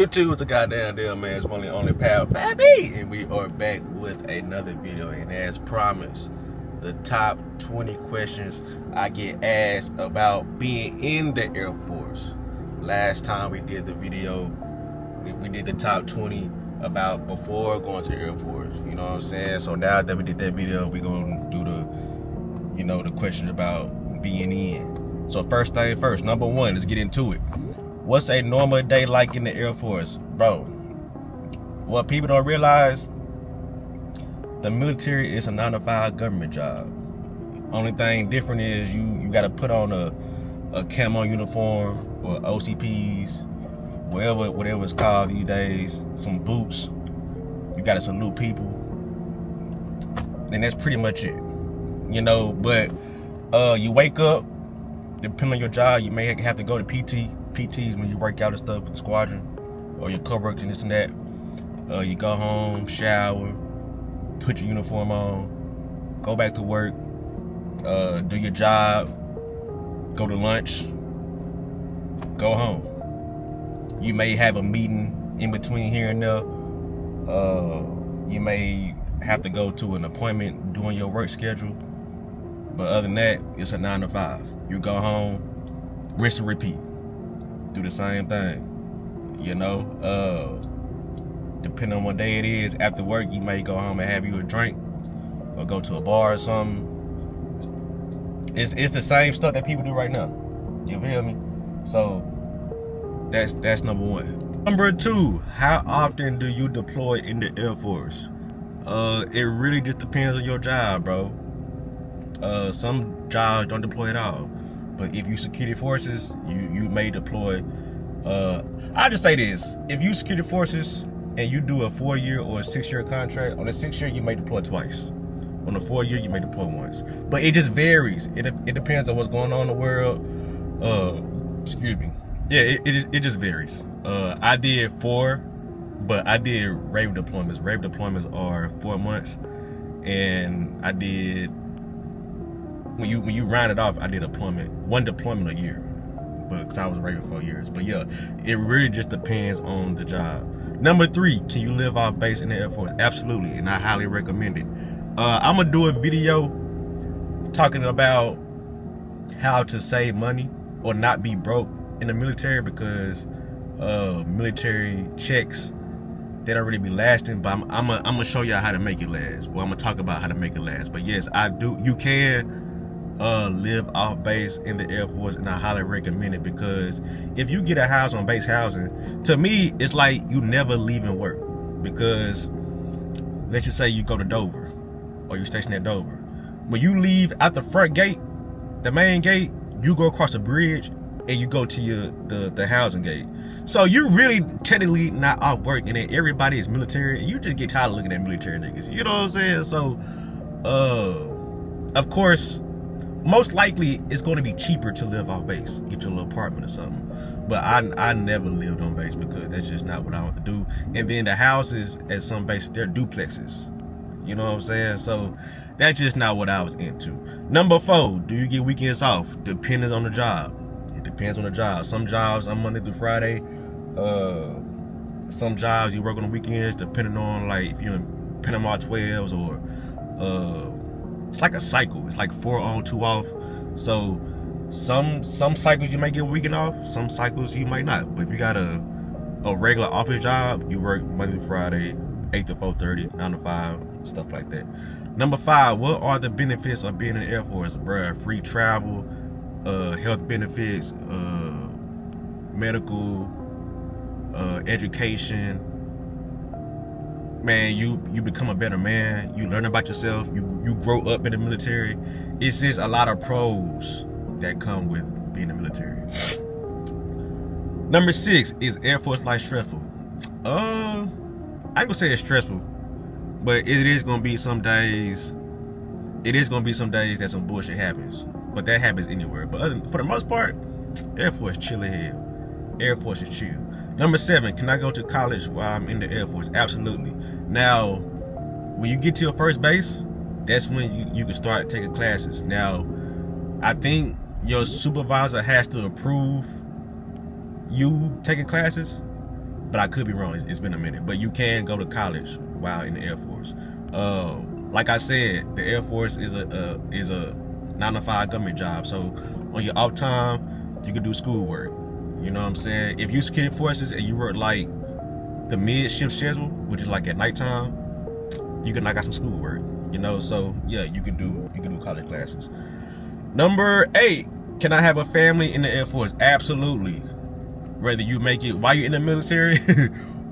YouTube is a goddamn deal, man. It's only pal Pappy, and we are back with another video. And as promised, the top 20 questions I get asked about being in the Air Force. Last time we did the video, we did the top 20 about before going to the Air Force. You know what I'm saying? So now that we did that video, we're gonna do the questions about being in. So first thing first, number one, let's get into it. What's a normal day like in the Air Force? Bro, what people don't realize, the military is a 9-to-5 government job. Only thing different is you got to put on a camo uniform or OCPs, whatever it's called these days, some boots. You got to salute people. And that's pretty much it. But you wake up, depending on your job, you may have to go to PTs when you work out and stuff with the squadron or your coworkers and this and that. You go home, shower, put your uniform on, go back to work, do your job, go to lunch, go home. You may have a meeting in between here and there. You may have to go to an appointment doing your work schedule. But other than that, it's a 9-to-5. You go home, rinse and repeat. Do the same thing. Depending on what day it is, after work, you may go home and have you a drink or go to a bar or something. It's the same stuff that people do right now. You feel me? So that's number one. Number two, how often do you deploy in the Air Force? It really just depends on your job, bro. Some jobs don't deploy at all. But if you security forces, you may deploy. I'll just say this: if you security forces and you do a 4-year or a 6-year contract, on a 6-year you may deploy twice. On a 4-year you may deploy once. But it just varies. It depends on what's going on in the world. Excuse me. Yeah, it just varies. I did 4, but I did rave deployments. Rave deployments are 4 months, and I did. When you round it off, I did one deployment a year, but because I was raving 4 years. But yeah, it really just depends on the job. Number 3, can you live off base in the Air Force? Absolutely, and I highly recommend it. I'm gonna do a video talking about how to save money or not be broke in the military, because military checks, they don't really be lasting. But I'm gonna show y'all how to make it last. Well, I'm gonna talk about how to make it last. But yes, you can live off base in the Air Force, and I highly recommend it, because if you get a house on base housing, to me it's like you never leaving work. Because let's just say you go to Dover or you station at Dover, when you leave out the front gate, the main gate, you go across the bridge and you go to the housing gate. So you really technically not off work, and then everybody is military, and you just get tired of looking at military niggas. You know what I'm saying? So of course, most likely it's going to be cheaper to live off base, get your little apartment or something. But I never lived on base, because that's just not what I want to do. And then the houses at some bases, they're duplexes. You know what I'm saying? So that's just not what I was into. Number 4, do you get weekends off? Depends on the job. It depends on the job. Some jobs are Monday through Friday. Some jobs you work on the weekends, depending on, like, if you're in Panama 12s, or it's like a cycle. It's like 4 on, 2 off. So some cycles you might get a weekend off, some cycles you might not. But if you got a regular office job, you work Monday to Friday, 8 to 4:30, 9 to 5, stuff like that. Number 5, what are the benefits of being in the Air Force? Bruh, free travel, health benefits, medical, education. Man, you become a better man. You learn about yourself. You grow up in the military. It's just a lot of pros that come with being in the military. Number 6, is Air Force life stressful? I would say it's stressful, but it is gonna be some days. It is gonna be some days that some bullshit happens, but that happens anywhere. But for the most part, Air Force chill as hell. Air Force is chill. Number 7, can I go to college while I'm in the Air Force? Absolutely. Now, when you get to your first base, that's when you can start taking classes. Now, I think your supervisor has to approve you taking classes, but I could be wrong. It's been a minute. But you can go to college while in the Air Force. Like I said, the Air Force is a 9-to-5 government job. So on your off time, you can do schoolwork. You know what I'm saying? If you security forces and you work like the mid-shift schedule, which is like at nighttime, you can knock out some schoolwork. You know, so yeah, you can do college classes. Number 8, can I have a family in the Air Force? Absolutely. Whether you make it while you're in the military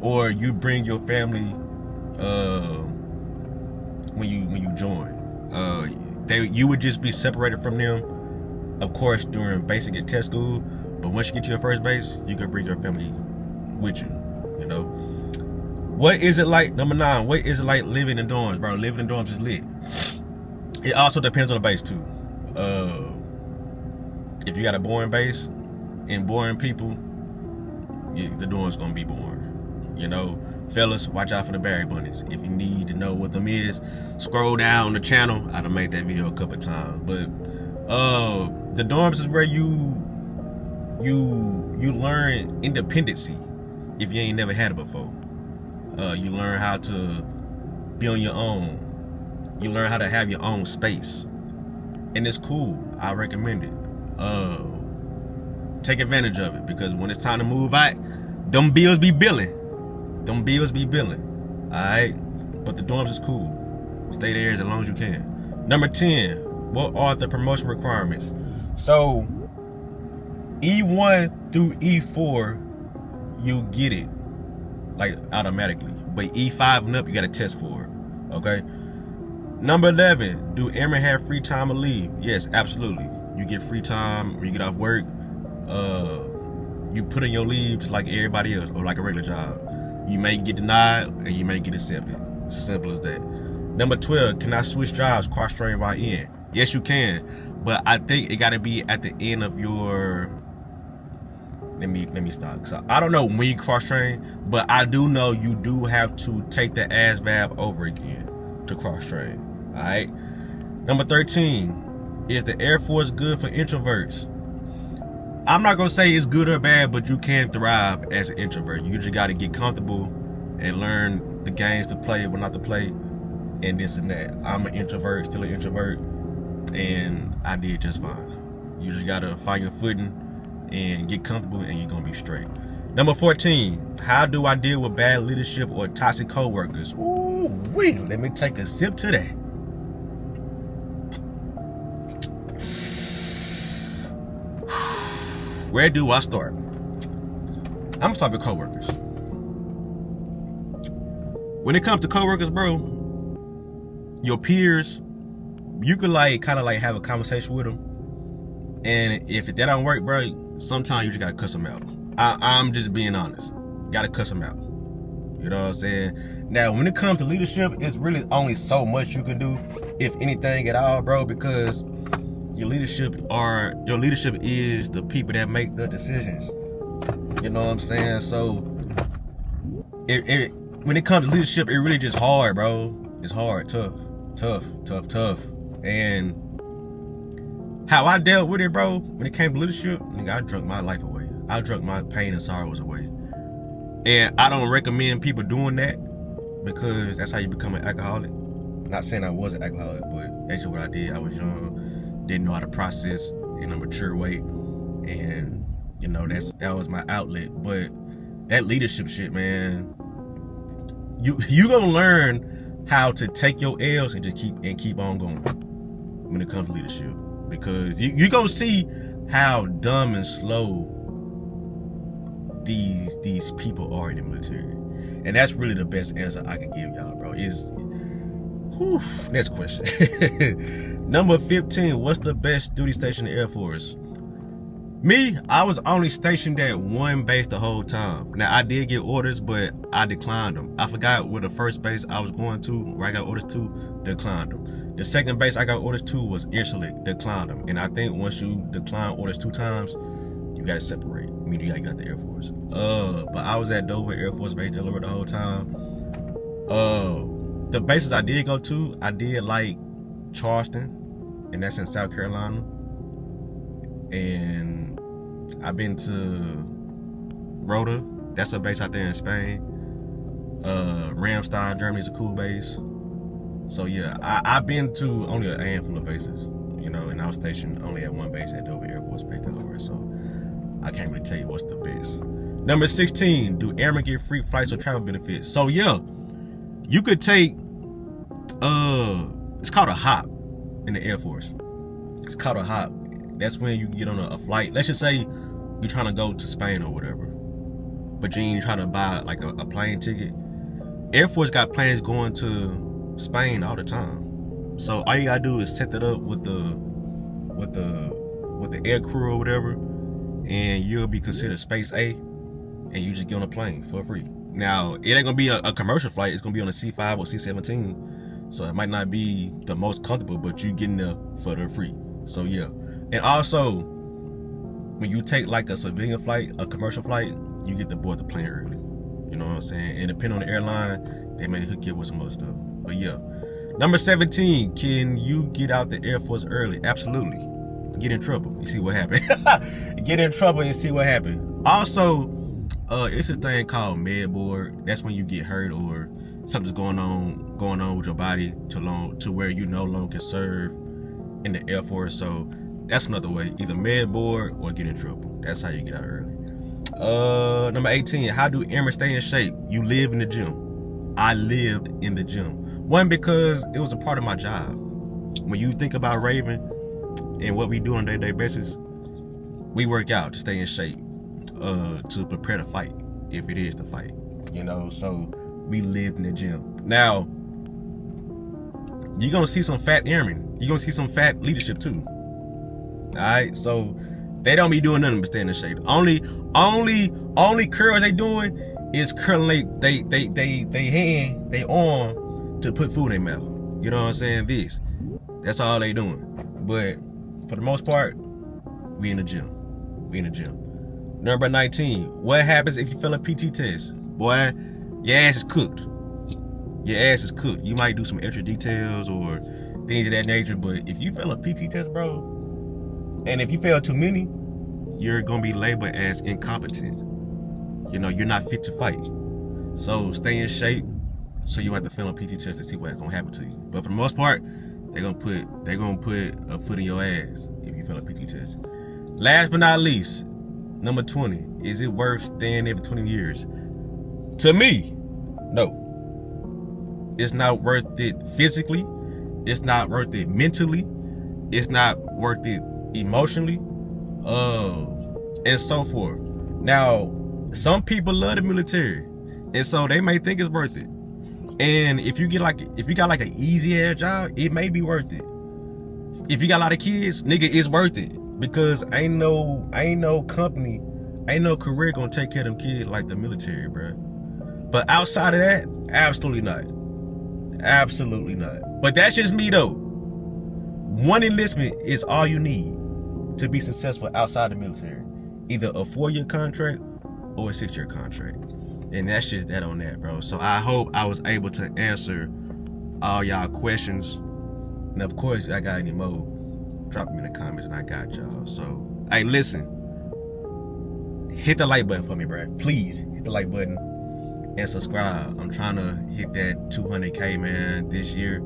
or you bring your family when you join. You would just be separated from them, of course, during basic and test school. But once you get to your first base, you can bring your family with you. You know. What is it like? Number 9. What is it like living in dorms, bro? Living in dorms is lit. It also depends on the base too. If you got a boring base and boring people, the dorm's gonna be boring. You know, fellas, watch out for the Berry Bunnies. If you need to know what them is, scroll down the channel. I done made that video a couple of times. But the dorms is where you learn independency if you ain't never had it before. You learn how to be on your own. You learn how to have your own space. And it's cool. I recommend it. Take advantage of it, because when it's time to move out, them bills be billing. Alright? But the dorms is cool. Stay there as long as you can. Number 10, what are the promotion requirements? So E1 through E4, you get it like automatically. But E5 and up, you gotta test for it. Okay? Number 11, do airmen have free time or leave? Yes, absolutely. You get free time when you get off work. You put in your leave just like everybody else, or like a regular job. You may get denied and you may get accepted. Simple as that. Number 12, can I switch jobs cross-train while in? Yes, you can. But I think it gotta be at the end of your... Let me stop. So I don't know when you cross-train, but I do know you do have to take the ASVAB over again to cross-train. Alright? Number 13, is the Air Force good for introverts? I'm not gonna say it's good or bad, but you can thrive as an introvert. You just gotta get comfortable and learn the games to play, what not to play, and this and that. I'm an introvert, still an introvert, and I did just fine. You just gotta find your footing and get comfortable, and you're gonna be straight. Number 14, how do I deal with bad leadership or toxic co-workers? Ooh, wait, let me take a sip to that. Where do I start? I'm gonna start with coworkers. When it comes to coworkers, bro, your peers, you could kind of have a conversation with them, and if that don't work, bro, sometimes you just gotta cuss them out. I'm just being honest. Gotta cuss them out. You know what I'm saying? Now, when it comes to leadership, it's really only so much you can do, if anything at all, bro, because your leadership is the people that make the decisions. You know what I'm saying? So when it comes to leadership, it really just hard, bro. It's hard, tough. And how I dealt with it, bro, when it came to leadership, nigga, I drunk my life away. I drunk my pain and sorrows away. And I don't recommend people doing that, because that's how you become an alcoholic. Not saying I was an alcoholic, but that's just what I did. I was young, didn't know how to process in a mature way, and you know that was my outlet. But that leadership shit, man, you gonna learn how to take your L's and just keep on going when it comes to leadership, because you gonna see how dumb and slow these people are in the military. And that's really the best answer I can give y'all, bro. Next question. Number 15, what's the best duty station in the Air Force? Me, I was only stationed at one base the whole time. Now, I did get orders, but I declined them. I forgot where the first base I was going to, where I got orders to, declined them. The second base I got orders to was Incirlik, declined them. And I think once you decline orders 2 times, you gotta separate. I mean, you gotta get out the Air Force. But I was at Dover Air Force Base, Delaware, the whole time. The bases I did go to, I did like Charleston, and that's in South Carolina. And I've been to Rota, That's a base out there in Spain. Ramstein, Germany is a cool base. So yeah, I've been to only a handful of bases, you know, and I was stationed only at one base at Dover Air Force Base Delaware. So I can't really tell you what's the best. Number 16, do airmen get free flights or travel benefits? So yeah, you could take, it's called a hop in the Air Force. It's called a hop. That's when you get on a flight. Let's just say you're trying to go to Spain or whatever, but you ain't trying to buy like a plane ticket. Air Force got planes going to Spain all the time. So all you gotta do is set that up with the air crew or whatever, and you'll be considered Space A, and you just get on a plane for free. Now, it ain't gonna be a commercial flight. It's gonna be on a C5 or C17. So it might not be the most comfortable, but you getting there for the free. So yeah. And also, when you take like a civilian flight, a commercial flight, you get to board the plane early. You know what I'm saying? And depending on the airline, they may hook you up with some other stuff. But yeah. Number 17, can you get out the Air Force early? Absolutely. Get in trouble, you see what happened. Get in trouble and see what happened. Also, it's this thing called med board. That's when you get hurt or something's going on with your body to where you no longer can serve in the Air Force. So that's another way, either med board or get in trouble. That's how you get out early. Number 18, how do airmen stay in shape? You live in the gym. I lived in the gym. One, because it was a part of my job. When you think about Raven and what we do on a day-to-day basis, we work out to stay in shape, to prepare to fight, if it is to fight, you know. So we lived in the gym. Now, you're gonna see some fat airmen. You're gonna see some fat leadership too. All right, so they don't be doing nothing but staying in shape. Only curls they doing is curling they arm to put food in their mouth. You know what I'm saying? That's all they doing. But for the most part, we in the gym. We in the gym. Number 19, what happens if you fail a PT test? Boy, your ass is cooked. Your ass is cooked. You might do some extra details or things of that nature, but if you fail a PT test, bro, and if you fail too many, you're gonna be labeled as incompetent. You know, you're not fit to fight. So stay in shape so you have to fail a PT test to see what's gonna happen to you. But for the most part, they're gonna put a foot in your ass if you fail a PT test. Last but not least, number 20, is it worth staying there for 20 years? To me, no. It's not worth it physically. It's not worth it mentally. It's not worth it emotionally, and so forth. Now, some people love the military, and so they may think it's worth it. And if you got like an easy ass job, it may be worth it. If you got a lot of kids, nigga, it's worth it, because ain't no company, ain't no career gonna take care of them kids like the military, bro. But outside of that, absolutely not. Absolutely not. But that's just me though. One enlistment is all you need to be successful outside the military. Either a 4-year contract or a 6-year contract. And that's just that on that, bro. So I hope I was able to answer all y'all questions. And of course, if I got any more, drop them in the comments and I got y'all. So, hey, listen. Hit the like button for me, bro. Please hit the like button and subscribe. I'm trying to hit that 200K, man, this year.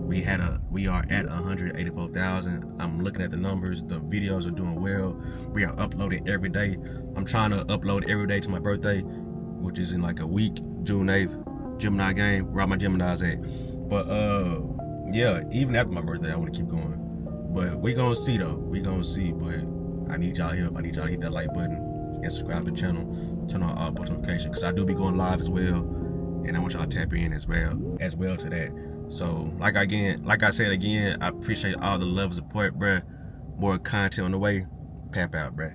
We are at 184,000. I'm looking at the numbers. The videos are doing well. We are uploading every day. I'm trying to upload every day to my birthday, which is in like a week, June 8th. Gemini game, where all my Geminis at. But yeah, even after my birthday, I want to keep going. But we gonna see though. We gonna see. But I need y'all help. I need y'all to hit that like button and subscribe to the channel. Turn on all post notifications, because I do be going live as well, and I want y'all to tap in as well to that. So, like I said again, I appreciate all the love and support, bruh. More content on the way. Pap out, bruh.